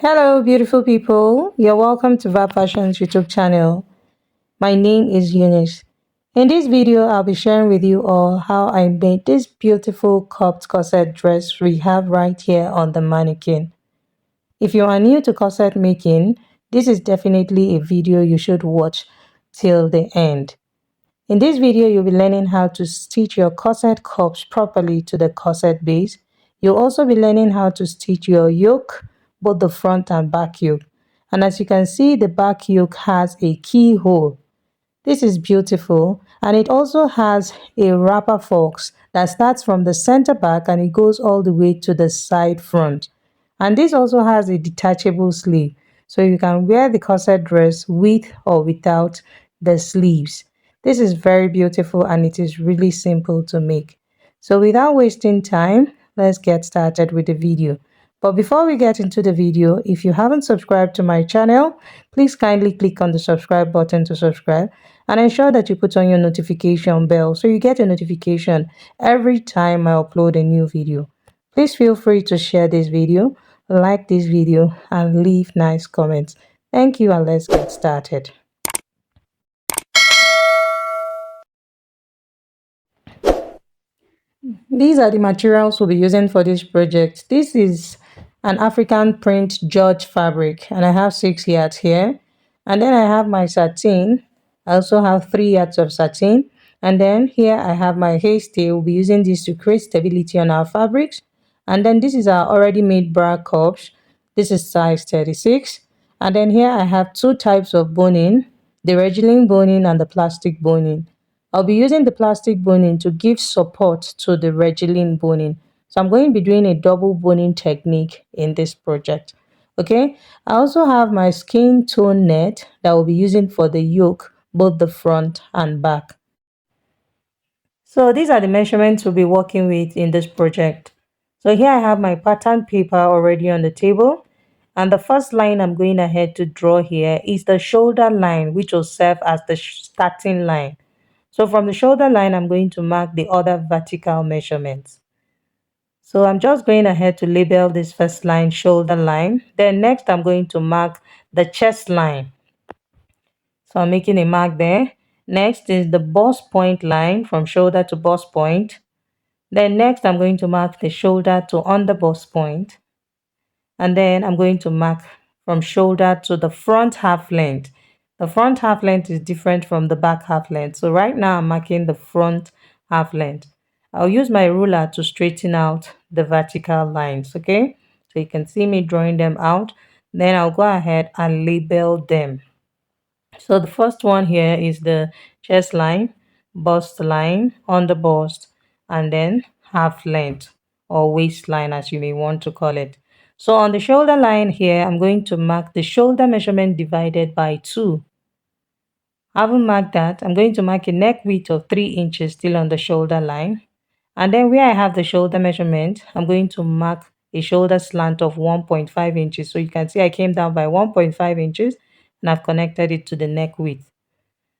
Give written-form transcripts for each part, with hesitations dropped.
Hello, beautiful people. You're welcome to Vap Fashion's YouTube channel. My name is Eunice. In this video, I'll be sharing with you all how I made this beautiful cupped corset dress we have right here on the mannequin. If you are new to corset making, this is definitely a video you should watch till the end. In this video, you'll be learning how to stitch your corset cups properly to the corset base. You'll also be learning how to stitch your yoke, both the front and back yoke. And as you can see, the back yoke has a keyhole. This is beautiful, and it also has a wrapper fox that starts from the center back and it goes all the way to the side front. And this also has a detachable sleeve, so you can wear the corset dress with or without the sleeves. This is very beautiful and it is really simple to make. So without wasting time, let's get started with the video. But before we get into the video, if you haven't subscribed to my channel, please kindly click on the subscribe button to subscribe and ensure that you put on your notification bell so you get a notification every time I upload a new video. Please feel free to share this video, like this video, and leave nice comments. Thank you, and let's get started. These are the materials we'll be using for this project. This is an African print George fabric, and I have 6 yards here. And then I have my satin. I also have 3 yards of satin. And then here I have my haystay. We'll be using this to create stability on our fabrics. And then this is our already made bra cups. This is size 36. And then here I have 2 types of boning, the Regilene boning and the plastic boning. I'll be using the plastic boning to give support to the Regilene boning. So I'm going to be doing a double boning technique in this project. Okay, I also have my skin tone net that I'll be using for the yoke, both the front and back. So these are the measurements we'll be working with in this project. So here I have my pattern paper already on the table. And the first line I'm going ahead to draw here is the shoulder line, which will serve as the starting line. So from the shoulder line, I'm going to mark the other vertical measurements. So I'm just going ahead to label this first line shoulder line. Then next, I'm going to mark the chest line. So I'm making a mark there. Next is the bust point line from shoulder to bust point. Then next, I'm going to mark the shoulder to under bust point. And then I'm going to mark from shoulder to the front half length. The front half length is different from the back half length. So right now I'm marking the front half length. I'll use my ruler to straighten out the vertical lines, okay? So you can see me drawing them out. Then I'll go ahead and label them. So the first one here is the chest line, bust line, under bust, and then half length or waistline as you may want to call it. So on the shoulder line here, I'm going to mark the shoulder measurement divided by 2. Having marked that, I'm going to mark a neck width of 3 inches still on the shoulder line. And then where I have the shoulder measurement, I'm going to mark a shoulder slant of 1.5 inches. So you can see I came down by 1.5 inches and I've connected it to the neck width.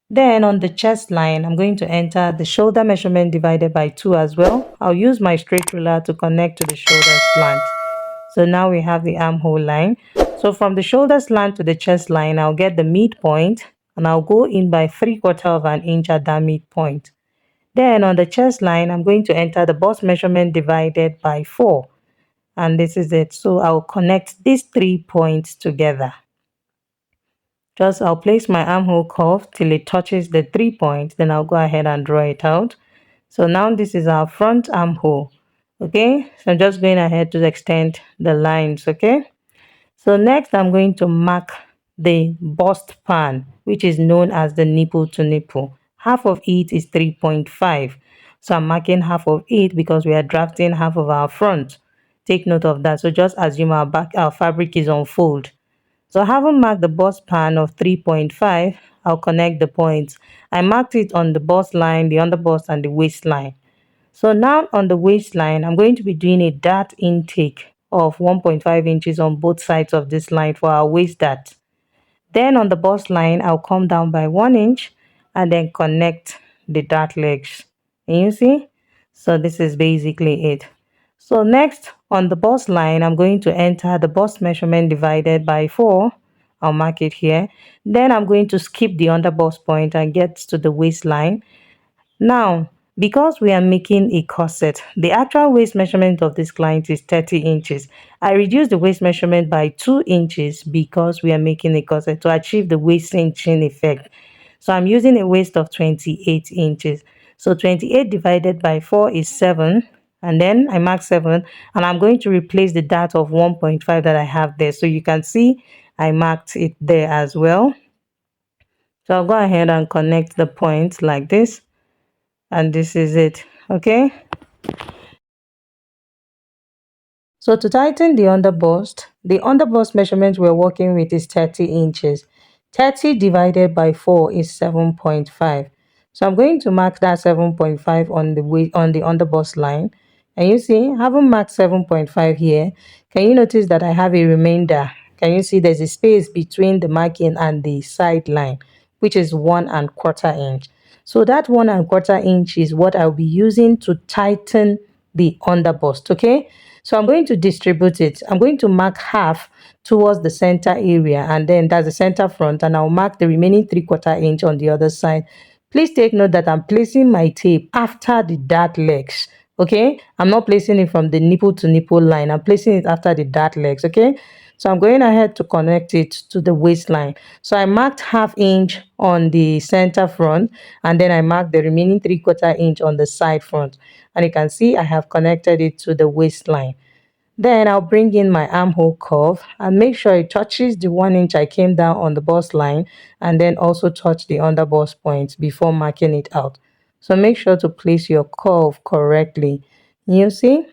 Then on the chest line, I'm going to enter the shoulder measurement divided by 2 as well. I'll use my straight ruler to connect to the shoulder slant. So now we have the armhole line. So from the shoulder slant to the chest line, I'll get the midpoint and I'll go in by 3/4 of an inch at that midpoint. Then on the chest line, I'm going to enter the bust measurement divided by 4. And this is it. So I'll connect these 3 points together. I'll place my armhole curve till it touches the 3 points. Then I'll go ahead and draw it out. So now this is our front armhole. Okay, so I'm just going ahead to extend the lines. Okay, so next I'm going to mark the bust pan, which is known as the nipple to nipple. Half of it is 3.5. So I'm marking half of it because we are drafting half of our front. Take note of that. So just assume our fabric is on fold. So having marked the bust pan of 3.5, I'll connect the points. I marked it on the bust line, the underbust, and the waistline. So now on the waistline, I'm going to be doing a dart intake of 1.5 inches on both sides of this line for our waist dart. Then on the bust line, I'll come down by 1 inch and then connect the dart legs. And you see? So this is basically it. So next on the bust line, I'm going to enter the bust measurement divided by 4. I'll mark it here. Then I'm going to skip the under bust point and get to the waistline. Now, because we are making a corset, the actual waist measurement of this client is 30 inches. I reduced the waist measurement by 2 inches because we are making a corset to achieve the waist cinching effect. So I'm using a waist of 28 inches. So 28 divided by 4 is 7. And then I mark 7 and I'm going to replace the dart of 1.5 that I have there. So you can see I marked it there as well. So I'll go ahead and connect the points like this. And this is it. Okay. So to tighten the underbust measurement we're working with is 30 inches. 30 divided by 4 is 7.5. So I'm going to mark that 7.5 on the on the underbust line. And you see, I haven't marked 7.5 here. Can you notice that I have a remainder? Can you see there's a space between the marking and the side line, which is 1¼ inch. So that 1¼ inch is what I'll be using to tighten the underbust. Okay. So I'm going to distribute it. I'm going to mark half towards the center area, and then that's the center front, and I'll mark the remaining 3/4 inch on the other side. Please take note that I'm placing my tape after the dart legs. Okay, I'm not placing it from the nipple to nipple line. I'm placing it after the dart legs. Okay, so I'm going ahead to connect it to the waistline. So I marked ½ inch on the center front, and then I marked the remaining 3/4 inch on the side front. And you can see I have connected it to the waistline. Then I'll bring in my armhole curve and make sure it touches the 1 inch I came down on the bust line, and then also touch the under bust point before marking it out. So make sure to place your curve correctly. You see?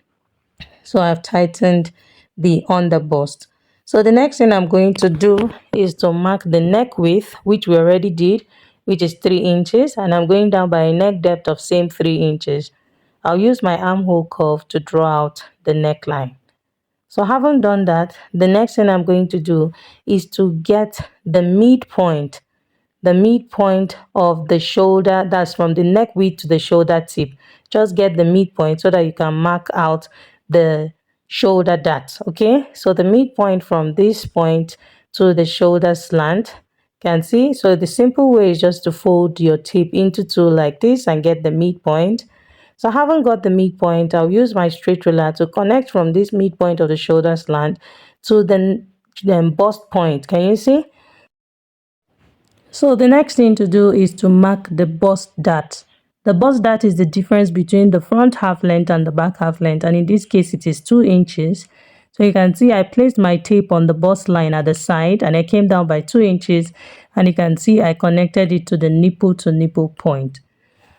So I've tightened the under bust. So the next thing I'm going to do is to mark the neck width, which we already did, which is 3 inches, and I'm going down by a neck depth of same 3 inches. I'll use my armhole curve to draw out the neckline. So having done that, the next thing I'm going to do is to get the midpoint of the shoulder, that's from the neck width to the shoulder tip. Just get the midpoint so that you can mark out the shoulder dart. Okay, so the midpoint from this point to the shoulder slant, can see. So the simple way is just to fold your tip into two like this and get the midpoint. So I haven't got the midpoint. I'll use my straight ruler to connect from this midpoint of the shoulder slant to the bust point. Can you see? So the next thing to do is to mark the bust dart. The bust dart is the difference between the front half length and the back half length, and in this case it is 2 inches. So you can see I placed my tape on the bust line at the side and I came down by 2 inches, and you can see I connected it to the nipple to nipple point.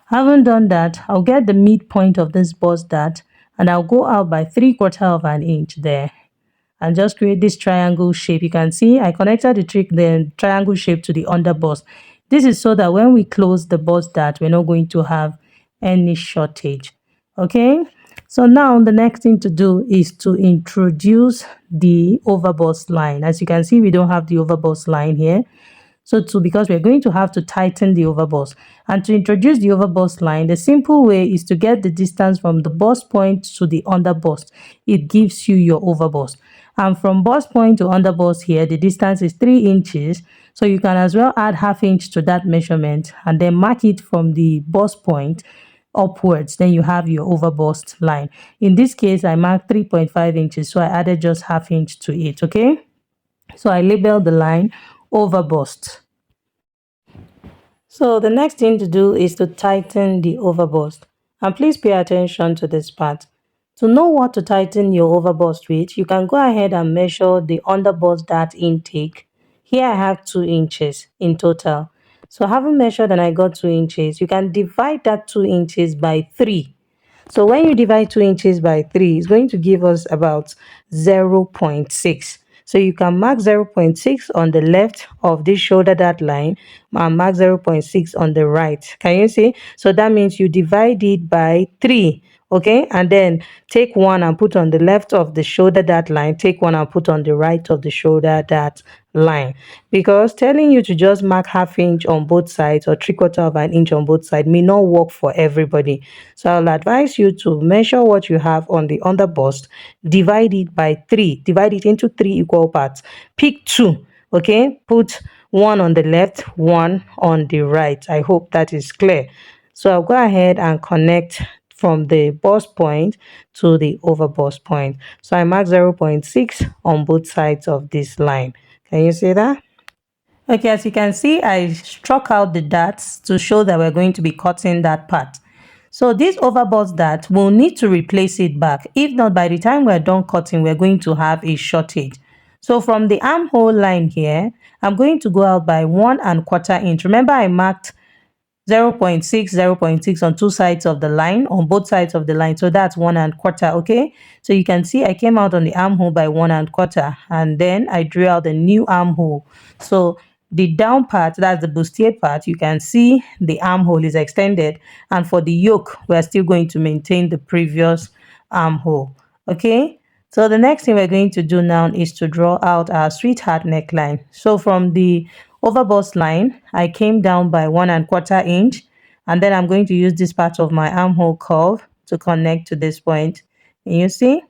Having done that, I'll get the midpoint of this bust dart and I'll go out by 3/4 inch there and just create this triangle shape. You can see I connected the triangle shape to the under bust. This is so that when we close the bust dart, we're not going to have any shortage. Okay, so now the next thing to do is to introduce the overbust line. As you can see, we don't have the overbust line here. So because we're going to have to tighten the overbust. And to introduce the overbust line, the simple way is to get the distance from the bust point to the underbust. It gives you your overbust. And from bust point to underbust here, the distance is 3 inches. So you can as well add ½ inch to that measurement and then mark it from the bust point upwards. Then you have your overbust line. In this case, I marked 3.5 inches. So I added just ½ inch to it. Okay. So I label the line overbust. So the next thing to do is to tighten the overbust. And please pay attention to this part. To know what to tighten your overbust with, you can go ahead and measure the underbust dart intake. Here I have 2 inches in total. So having measured and I got 2 inches, you can divide that 2 inches by 3. So when you divide 2 inches by 3, it's going to give us about 0.6. So you can mark 0.6 on the left of this shoulder dart line and mark 0.6 on the right. Can you see? So that means you divide it by 3 Okay, and then take one and put on the left of the shoulder dart line, take one and put on the right of the shoulder dart line, because telling you to just mark half inch on both sides or 3/4 of an inch on both sides may not work for everybody. So I'll advise you to measure what you have on the under bust, divide it by 3, divide it into 3 equal parts, pick 2. Okay, put one on the left, one on the right. I hope that is clear. So I'll go ahead and connect from the bust point to the over bust point. So I mark 0.6 on both sides of this line. Can you see that? Okay, as you can see, I struck out the darts to show that we're going to be cutting that part. So this overbust dart, we'll need to replace it back. If not, by the time we're done cutting, we're going to have a shortage. So from the armhole line here, I'm going to go out by 1¼ inch. Remember, I marked 0.6, 0.6 on two sides of the line, on both sides of the line. So that's 1¼ okay? So you can see I came out on the armhole by 1¼ and then I drew out the new armhole. So the down part, that's the bustier part, you can see the armhole is extended, and for the yoke, we're still going to maintain the previous armhole, okay? So the next thing we're going to do now is to draw out our sweetheart neckline. So from the overbust line, I came down by 1¼ inch, and then I'm going to use this part of my armhole curve to connect to this point. And you see?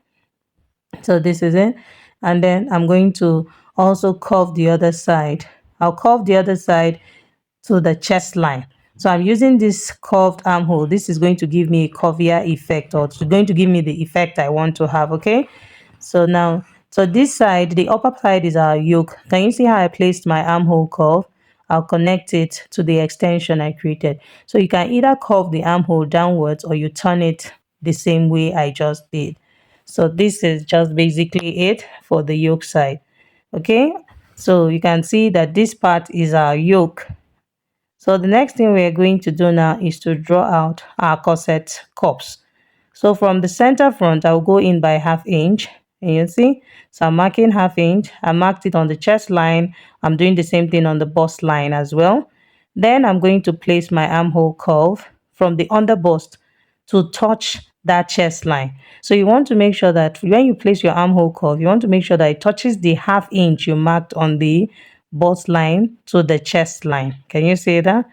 So this is it. And then I'm going to also curve the other side. I'll curve the other side to the chest line. So I'm using this curved armhole. This is going to give me a curvier effect, or it's going to give me the effect I want to have, okay? So now, so this side, the upper side is our yoke. Can you see how I placed my armhole curve? I'll connect it to the extension I created. So you can either curve the armhole downwards or you turn it the same way I just did. So this is just basically it for the yoke side. Okay, so you can see that this part is our yoke. So the next thing we're going to do now is to draw out our corset cups. So from the center front, I'll go in by ½ inch. And you see, so I'm marking ½ inch. I marked it on the chest line. I'm doing the same thing on the bust line as well. Then I'm going to place my armhole curve from the under bust to touch that chest line. So you want to make sure that when you place your armhole curve, you want to make sure that it touches the ½ inch you marked on the bust line to the chest line. Can you see that?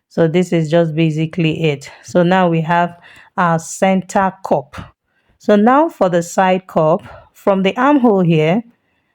So this is just basically it. So now we have our center cup. So now for the side cup, from the armhole here,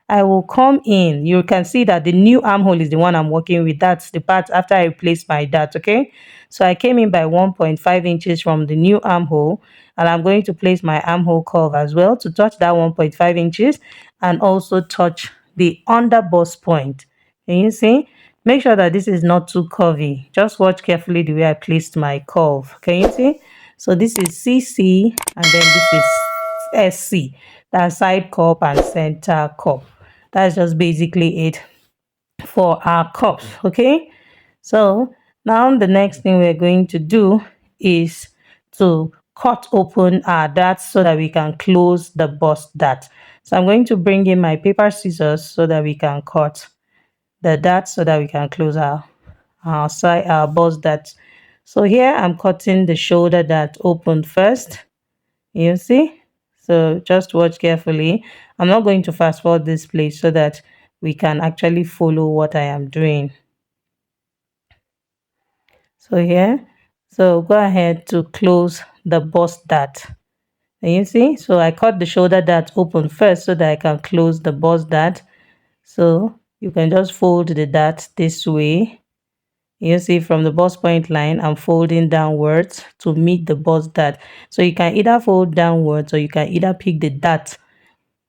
I will come in. You can see that the new armhole is the one I'm working with. That's the part after I placed my dart, okay? So I came in by 1.5 inches from the new armhole, and I'm going to place my armhole curve as well to touch that 1.5 inches and also touch the under bust point. Can you see? Make sure that this is not too curvy. Just watch carefully the way I placed my curve. Can you see? So this is CC and then this is SC. That's side cup and center cup. That's just basically it for our cups, okay? So now the next thing we're going to do is to cut open our darts so that we can close the bust dart. So I'm going to bring in my paper scissors so that we can cut the darts so that we can close our side, our bust dart. So here I'm cutting the shoulder dart open first. You see? So just watch carefully. I'm not going to fast forward this place so that we can actually follow what I am doing. So here, so go ahead to close the bust dart. And you see, so I cut the shoulder dart open first so that I can close the bust dart. So you can just fold the dart this way. You see, from the bust point line, I'm folding downwards to meet the bust dart. So you can either fold downwards or you can either pick the dart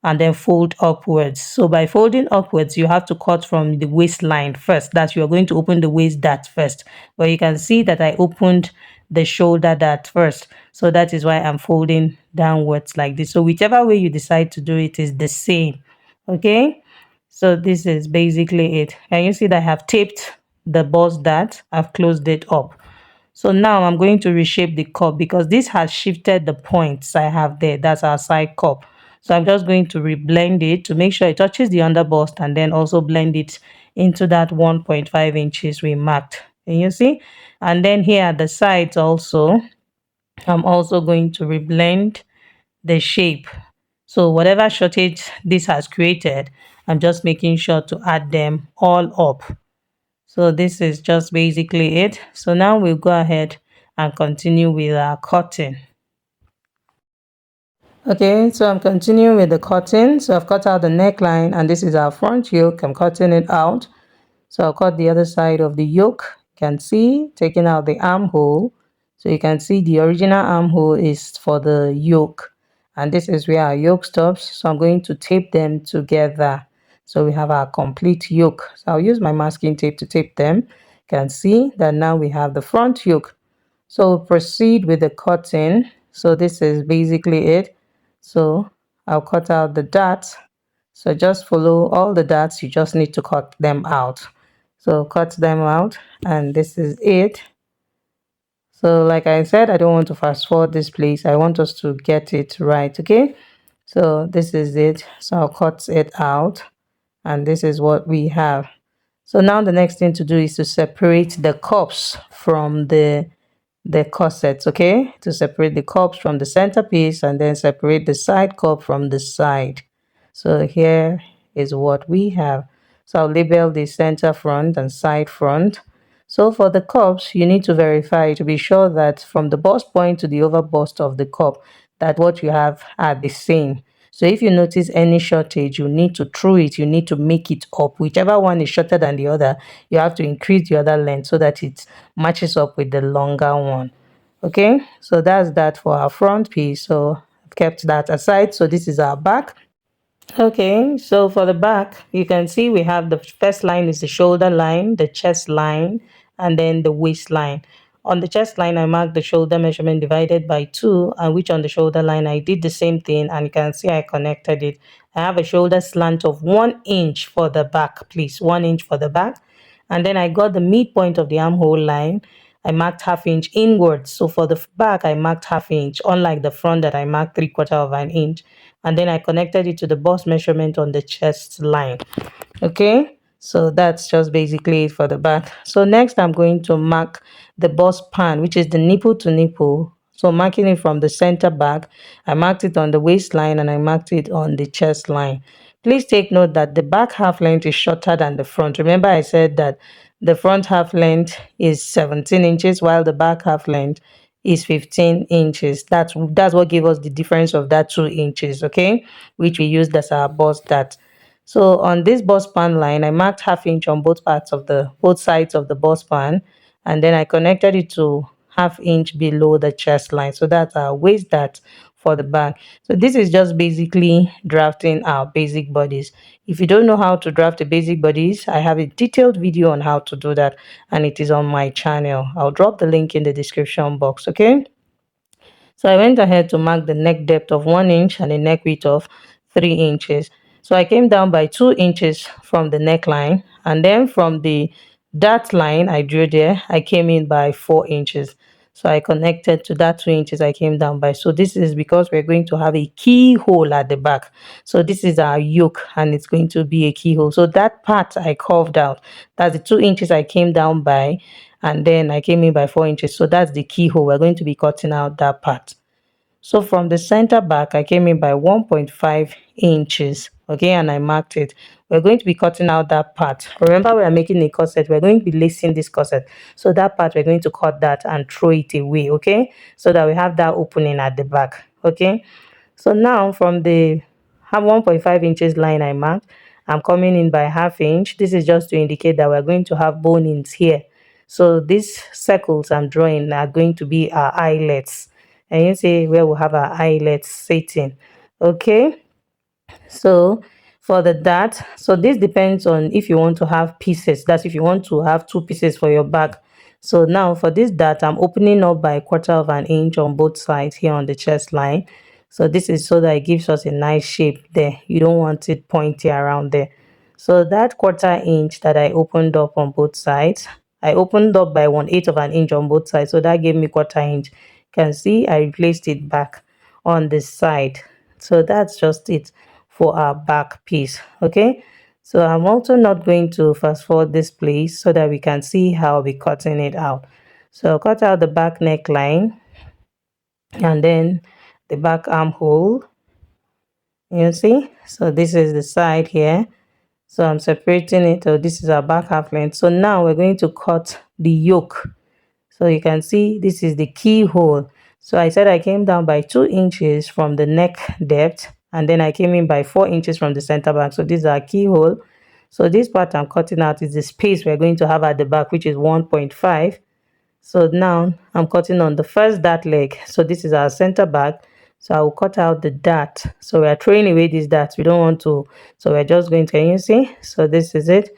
and then fold upwards. So by folding upwards, you have to cut from the waistline first. That you're going to open the waist dart first. But you can see that I opened the shoulder dart first. So that is why I'm folding downwards like this. So whichever way you decide to do it is the same. Okay. So this is basically it. Can you see that I have taped the bust dart? I've closed it up. So now I'm going to reshape the cup because this has shifted the points I have there. That's our side cup. So I'm just going to reblend it to make sure it touches the under bust and then also blend it into that 1.5 inches we marked. Can you see? And then here at the sides also, I'm also going to reblend the shape. So whatever shortage this has created, I'm just making sure to add them all up. So this is just basically it. So now we'll go ahead and continue with our cutting. Okay, so I'm continuing with the cutting. So I've cut out the neckline and this is our front yoke. I'm cutting it out. So I'll cut the other side of the yoke. You can see, taking out the armhole. So you can see the original armhole is for the yoke. And this is where our yoke stops. So I'm going to tape them together. So we have our complete yoke. So I'll use my masking tape to tape them. You can see that now we have the front yoke. So we'll proceed with the cutting. So this is basically it. So I'll cut out the darts. So just follow all the darts. You just need to cut them out. So cut them out, and this is it. So like I said, I don't want to fast forward this place. I want us to get it right. Okay. So this is it. So I'll cut it out, and this is what we have. So now the next thing to do is to separate the cups from the corsets, okay, to separate the cups from the centerpiece and then separate the side cup from the side. So here is what we have. So I'll label the center front and side front. So for the cups, you need to verify to be sure that from the bust point to the over bust of the cup, that what you have are the same. So if you notice any shortage, you need to through it, you need to make it up. Whichever one is shorter than the other, you have to increase the other length so that it matches up with the longer one. Okay, so that's that for our front piece. So I've kept that aside. So this is our back. Okay, so for the back, you can see we have the first line is the shoulder line, the chest line, and then the waistline. On the chest line, I marked the shoulder measurement divided by 2, and which on the shoulder line, I did the same thing, and you can see I connected it. I have a shoulder slant of 1 inch for the back, please, 1 inch for the back. And then I got the midpoint of the armhole line. I marked half inch inwards. So for the back, I marked half inch, unlike the front that I marked 3/4 of an inch. And then I connected it to the bust measurement on the chest line. Okay, so that's just basically it for the back. So next I'm going to mark the bust pan, which is the nipple to nipple. So marking it from the center back, I marked it on the waistline and I marked it on the chest line. Please take note that the back half length is shorter than the front. Remember I said that the front half length is 17 inches while the back half length is 15 inches. That's what gave us the difference of that 2 inches, okay, which we used as our bust dart. So on this bus span line, I marked half inch on both sides of the bus span, and then I connected it to half inch below the chest line. So that's our waist dart for the back. So this is just basically drafting our basic bodies. If you don't know how to draft the basic bodies, I have a detailed video on how to do that, and it is on my channel. I'll drop the link in the description box, okay? So I went ahead to mark the neck depth of 1 inch and the neck width of 3 inches. So I came down by 2 inches from the neckline, and then from the dart line I drew there, I came in by 4 inches. So I connected to that 2 inches I came down by. So this is because we're going to have a keyhole at the back. So this is our yoke and it's going to be a keyhole. So that part I carved out. That's the 2 inches I came down by, and then I came in by 4 inches. So that's the keyhole. We're going to be cutting out that part. So from the center back, I came in by 1.5 inches. Okay, and I marked it. We're going to be cutting out that part. Remember, we are making a corset. We're going to be lacing this corset. So that part, we're going to cut that and throw it away. Okay, so that we have that opening at the back. Okay, so now from the 1.5 inches line I marked, I'm coming in by half inch. This is just to indicate that we're going to have bonings here. So these circles I'm drawing are going to be our eyelets. And you see where we have our eyelets sitting. Okay, so for the dart, so this depends on if you want to have pieces. That's if you want to have 2 pieces for your bag. So now for this dart, I'm opening up by 1/4 of an inch on both sides here on the chest line. So this is so that it gives us a nice shape there. You don't want it pointy around there. So that 1/4 inch that I opened up on both sides, I opened up by 1/8 of an inch on both sides. So that gave me 1/4 inch. You can see I replaced it back on this side. So that's just it for our back piece. Okay, so I'm also not going to fast forward this place so that we can see how I'll be cutting it out. So I'll cut out the back neckline. and then the back armhole, you see. So this is the side here. So I'm separating it. So this is our back half length. So now we're going to cut the yoke. So you can see this is the keyhole. So I said I came down by 2 inches from the neck depth, and then I came in by 4 inches from the center back. So this is our keyhole. So this part I'm cutting out is the space we're going to have at the back, which is 1.5. So now I'm cutting on the first dart leg. So this is our center back. So I will cut out the dart. So we are throwing away these darts. We don't want to. So we're just going to, can you see? So this is it.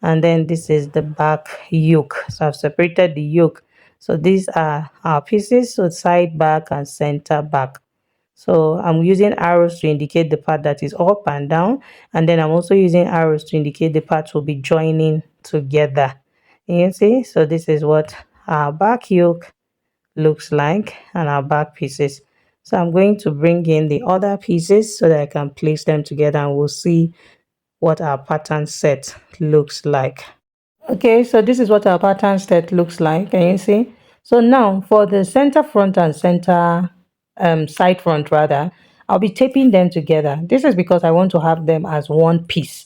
And then this is the back yoke. So I've separated the yoke. So these are our pieces. So side back and center back. So I'm using arrows to indicate the part that is up and down. And then I'm also using arrows to indicate the parts will be joining together. You see, so this is what our back yoke looks like and our back pieces. So I'm going to bring in the other pieces so that I can place them together, and we'll see what our pattern set looks like. Okay, so this is what our pattern set looks like. Can you see? So now for the center front and center side front rather, I'll be taping them together. This is because I want to have them as one piece.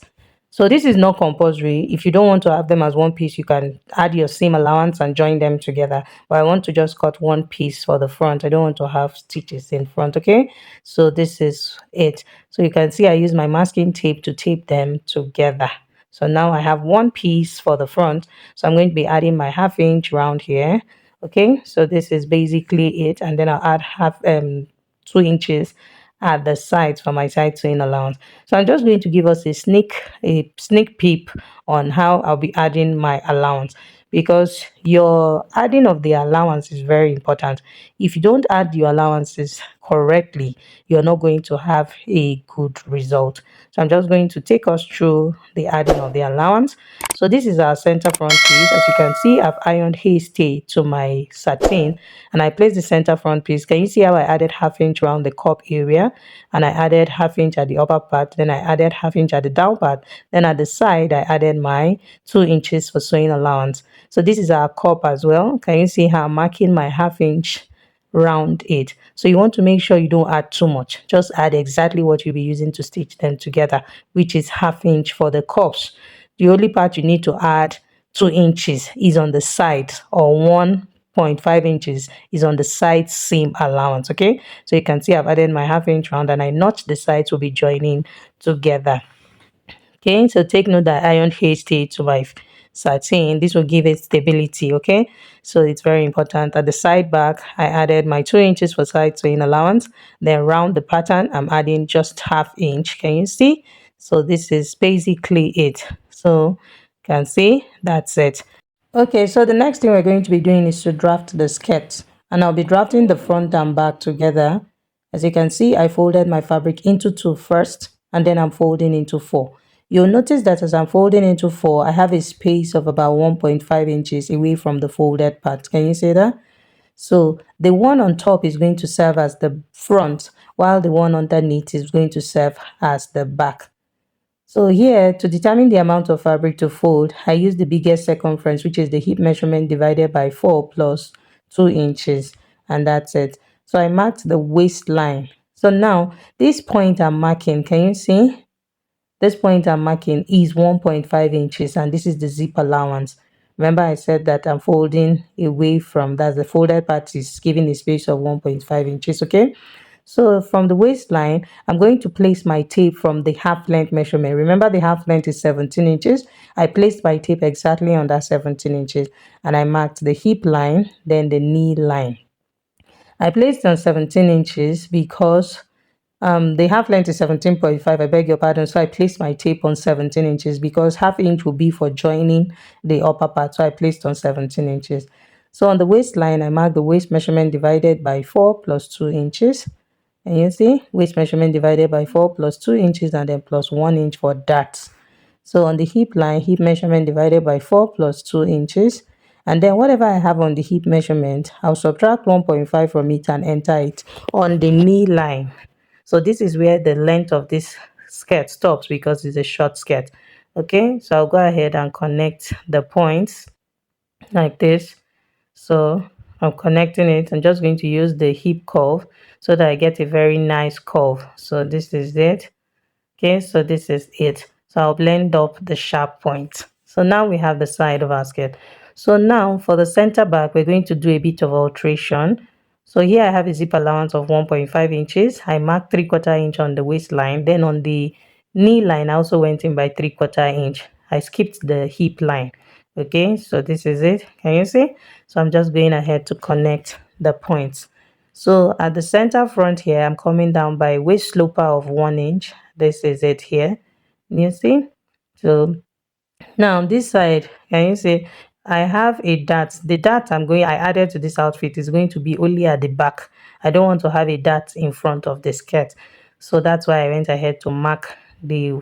So this is not compulsory. If you don't want to have them as one piece, you can add your seam allowance and join them together. But I want to just cut one piece for the front. I don't want to have stitches in front, okay? So this is it. So you can see I use my masking tape to tape them together. So now I have one piece for the front. So I'm going to be adding my ½ inch round here. Okay, so this is basically it. And then I'll add 2 inches at the sides for my side sewing allowance. So I'm just going to give us a sneak peep on how I'll be adding my allowance, because your adding of the allowance is very important. If you don't add your allowances correctly, you're not going to have a good result. So I'm just going to take us through the adding of the allowance. So this is our center front piece. As you can see, I've ironed hasty to my satin, and I placed the center front piece. Can you see how I added ½ inch around the cup area, and I added ½ inch at the upper part, then I added ½ inch at the down part, then at the side I added my 2 inches for sewing allowance. So this is our cup as well. Can you see how I'm marking my ½ inch round it? So you want to make sure you don't add too much. Just add exactly what you'll be using to stitch them together, which is ½ inch for the cups. The only part you need to add 2 inches is on the side, or 1.5 inches is on the side seam allowance. Okay, so you can see I've added my ½ inch round, and I notched the sides will be joining together. Okay, so take note that iron hasty to my satin. This will give it stability. Okay, so it's very important. At the side back, I added my 2 inches for side sewing allowance. Then round the pattern, I'm adding just ½ inch. Can you see? So this is basically it. So you can see that's it. Okay, so the next thing we're going to be doing is to draft the skirt, and I'll be drafting the front and back together. As you can see, I folded my fabric into two first, and then I'm folding into four. You'll notice that as I'm folding into four, I have a space of about 1.5 inches away from the folded part. Can you see that? So the one on top is going to serve as the front, while the one underneath is going to serve as the back. So here, to determine the amount of fabric to fold, I use the biggest circumference, which is the hip measurement divided by 4 plus 2 inches, and that's it. So I marked the waistline. So now, this point I'm marking, can you see? This point I'm marking is 1.5 inches, and this is the zip allowance. Remember I said that I'm folding away from that. The folded part is giving a space of 1.5 inches, okay? So from the waistline, I'm going to place my tape from the half length measurement. Remember the half length is 17 inches. I placed my tape exactly on that 17 inches, and I marked the hip line, then the knee line. I placed on 17 inches because the half length is 17.5. I beg your pardon. So I placed my tape on 17 inches because ½ inch will be for joining the upper part. So I placed on 17 inches. So on the waistline, I marked the waist measurement divided by 4 plus 2 inches. And you see, waist measurement divided by 4 plus 2 inches, and then plus 1 inch for that. So on the hip line, hip measurement divided by 4 plus 2 inches. And then whatever I have on the hip measurement, I'll subtract 1.5 from it and enter it on the knee line. So this is where the length of this skirt stops because it's a short skirt. Okay, so I'll go ahead and connect the points like this. So I'm connecting it. I'm just going to use the hip curve so that I get a very nice curve. So this is it. Okay, so this is it. So I'll blend up the sharp point. So now we have the side of our skirt. So now for the center back, we're going to do a bit of alteration. So here I have a zip allowance of 1.5 inches. I marked 3/4 inch on the waistline. Then on the knee line, I also went in by 3/4 inch. I skipped the hip line. Okay, so this is it. Can you see? So I'm just going ahead to connect the points. So at the center front here, I'm coming down by waist sloper of 1 inch. This is it here. You see? So now this side, can you see? I have a dart. The dart I added to this outfit is going to be only at the back. I don't want to have a dart in front of the skirt. So that's why I went ahead to mark the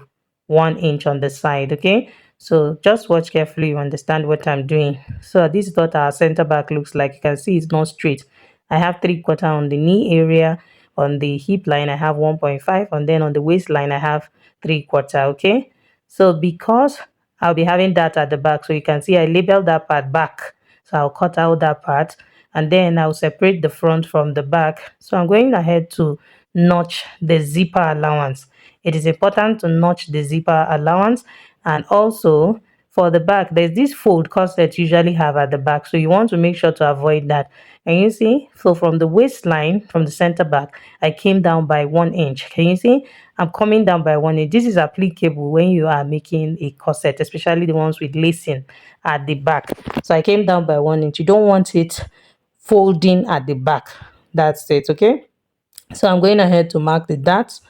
1 inch on the side. Okay. So just watch carefully, you understand what I'm doing. So this is what our center back looks like. You can see it's not straight. I have 3/4 on the knee area. On the hip line, I have 1.5, and then on the waistline, I have 3/4. Okay. So because I'll be having that at the back, so you can see I labeled that part back. So I'll cut out that part and then I'll separate the front from the back. So I'm going ahead to notch the zipper allowance. It is important to notch the zipper allowance, and also for the back, there's this fold corset usually have at the back, so you want to make sure to avoid that. And you see, so from the waistline, from the center back, I came down by 1 inch. Can you see? I'm coming down by 1 inch. This is applicable when you are making a corset, especially the ones with lacing at the back. So I came down by 1 inch. You don't want it folding at the back. That's it. Okay. So I'm going ahead to mark the dots.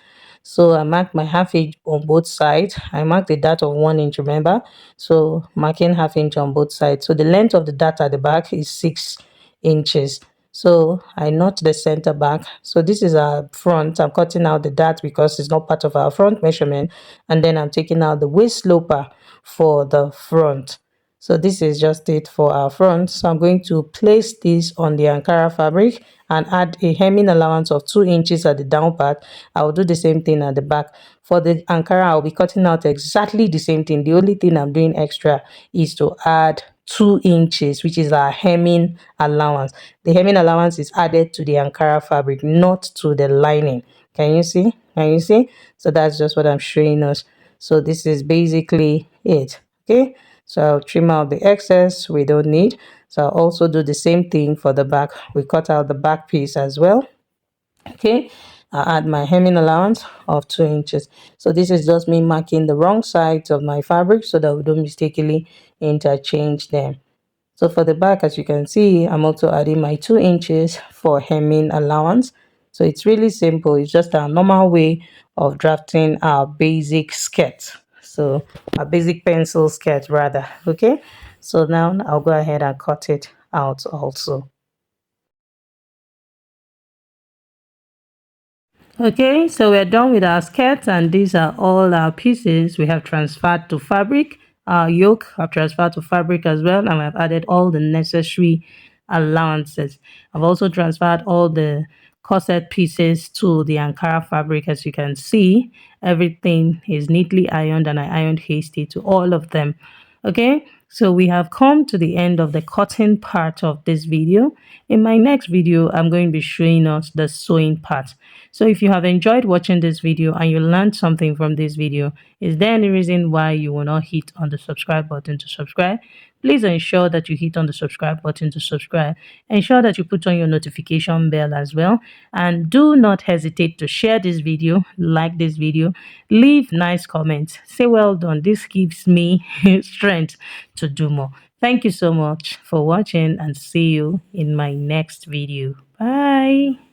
So I marked my half inch on both sides. I marked the dot of 1 inch, remember? So marking half inch on both sides. So the length of the dot at the back is 6 inches. So I notch the center back. So this is our front. I'm cutting out the dot because it's not part of our front measurement. And then I'm taking out the waist sloper for the front. So this is just it for our front. So I'm going to place this on the Ankara fabric and add a hemming allowance of 2 inches at the down part. I will do the same thing at the back. For the Ankara, I'll be cutting out exactly the same thing. The only thing I'm doing extra is to add 2 inches, which is our hemming allowance. The hemming allowance is added to the Ankara fabric, not to the lining. Can you see? Can you see? So that's just what I'm showing us. So this is basically it. Okay. So I'll trim out the excess we don't need. So I'll also do the same thing for the back. We cut out the back piece as well. Okay. I'll add my hemming allowance of 2 inches. So this is just me marking the wrong sides of my fabric so that we don't mistakenly interchange them. So for the back, as you can see, I'm also adding my 2 inches for hemming allowance. So it's really simple. It's just our normal way of drafting our basic skirt. So a basic pencil skirt rather. Okay. So now I'll go ahead and cut it out also. Okay, so we're done with our skirts, and these are all our pieces we have transferred to fabric. Our yoke I've transferred to fabric as well, and I've added all the necessary allowances. I've also transferred all the corset pieces to the Ankara fabric. As you can see, everything is neatly ironed, and I ironed hasty to all of them. Okay, so we have come to the end of the cutting part of this video. In my next video, I'm going to be showing us the sewing part. So if you have enjoyed watching this video and you learned something from this video, is there any reason why you will not hit on the subscribe button to subscribe? Please ensure that you hit on the subscribe button to subscribe. Ensure that you put on your notification bell as well. And do not hesitate to share this video, like this video, leave nice comments. Say well done. This gives me strength to do more. Thank you so much for watching, and see you in my next video. Bye.